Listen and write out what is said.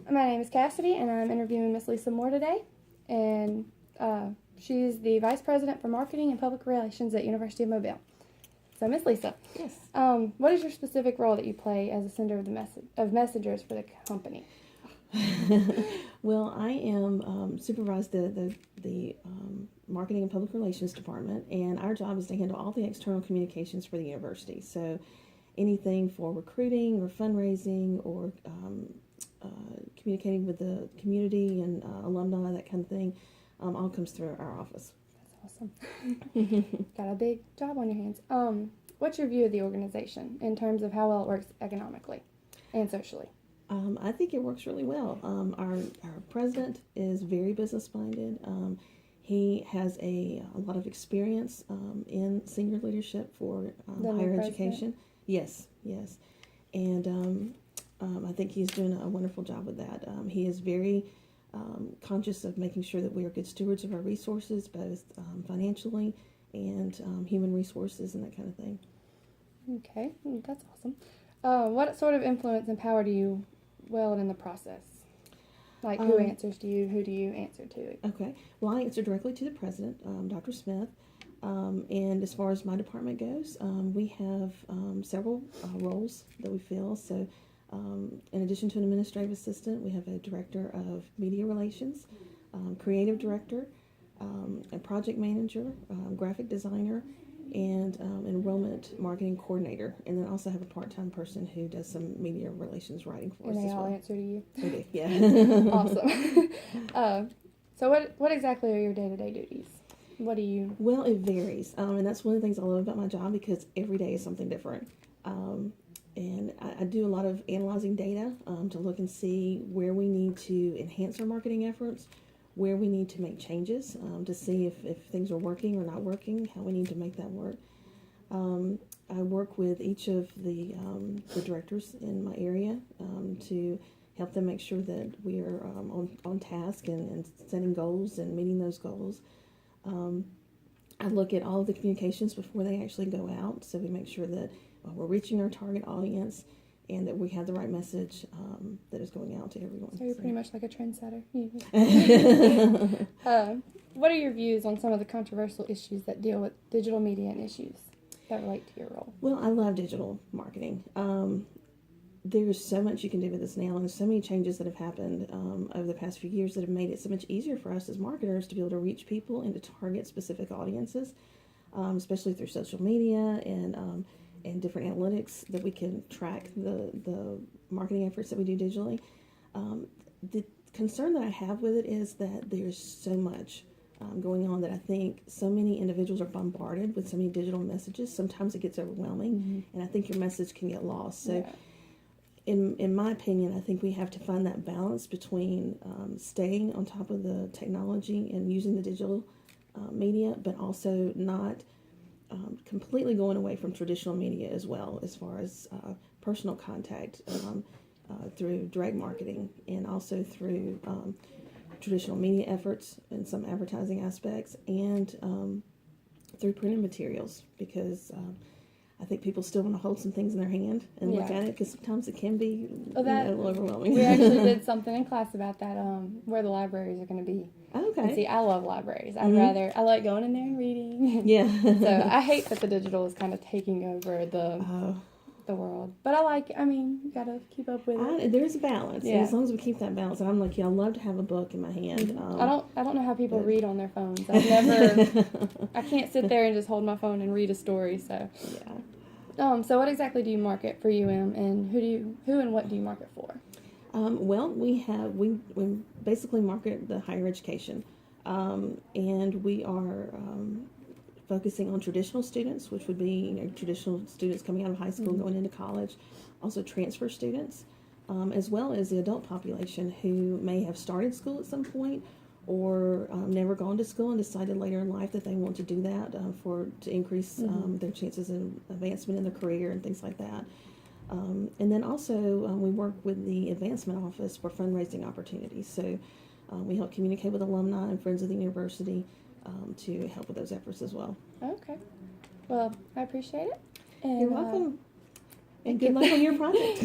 My name is Cassidy, and I'm interviewing Miss Lisa Moore today. And she's the Vice President for Marketing and Public Relations at University of Mobile. So, Miss Lisa, Yes. What is your specific role that you play as a sender of messengers for the company? Well, I am supervise the Marketing and Public Relations Department, and our job is to handle all the external communications for the university. So anything for recruiting or fundraising or communicating with the community and alumni, that kind of thing, all comes through our office. That's awesome. Got a big job on your hands. What's your view of the organization in terms of how well it works economically and socially? I think it works really well. Our president is very business minded. He has a lot of experience in senior leadership for higher education. Yes, and I think he's doing a wonderful job with that. He is very conscious of making sure that we are good stewards of our resources, both financially and human resources and that kind of thing. Okay, that's awesome. What sort of influence and power do you wield in the process? Like, who answers to you? Who do you answer to? Okay. Well, I answer directly to the president, Dr. Smith. And as far as my department goes, we have several roles that we fill. So in addition to an administrative assistant, we have a director of media relations, creative director, a project manager, graphic designer, and enrollment marketing coordinator. And then also have a part-time person who does some media relations writing for us as well. And they all answer to you? They do, yeah. Awesome. So what exactly are your day-to-day duties? What do you... Well, it varies. And that's one of the things I love about my job, because every day is something different. And I do a lot of analyzing data to look and see where we need to enhance our marketing efforts, where we need to make changes to see if things are working or not working, how we need to make that work. I work with each of the directors in my area to help them make sure that we are on task and setting goals and meeting those goals. I look at all of the communications before they actually go out, so we make sure that we're reaching our target audience and that we have the right message that is going out to everyone. So you're pretty much like a trendsetter. What are your views on some of the controversial issues that deal with digital media and issues that relate to your role? Well, I love digital marketing. There's so much you can do with this now, and there's so many changes that have happened over the past few years that have made it so much easier for us as marketers to be able to reach people and to target specific audiences, especially through social media and different analytics that we can track the marketing efforts that we do digitally. The concern that I have with it is that there's so much going on that I think so many individuals are bombarded with so many digital messages. Sometimes it gets overwhelming, and I think your message can get lost. So. Yeah. In my opinion, I think we have to find that balance between staying on top of the technology and using the digital media, but also not completely going away from traditional media as well, as far as personal contact through direct marketing and also through traditional media efforts and some advertising aspects, and through printed materials, because I think people still want to hold some things in their hand and look at it, because sometimes it can be a little overwhelming. We actually did something in class about that, where the libraries are going to be. Okay. And see, I love libraries. I like going in there and reading. Yeah. So I hate that the digital is kind of taking over the world. But you got to keep up with it. There's a balance. Yeah. And as long as we keep that balance, and I'm like, I love to have a book in my hand. I don't know how people read on their phones. I can't sit there and just hold my phone and read a story. So yeah. So what exactly do you market for UM, and who and what do you market for? Well, we basically market the higher education, and we are focusing on traditional students, which would be traditional students coming out of high school, going into college, also transfer students, as well as the adult population who may have started school at some point or never gone to school and decided later in life that they want to do that to increase their chances of advancement in their career and things like that. And then also we work with the advancement office for fundraising opportunities. So we help communicate with alumni and friends of the university to help with those efforts as well. Okay. Well, I appreciate it. And, you're welcome. And good luck on your project.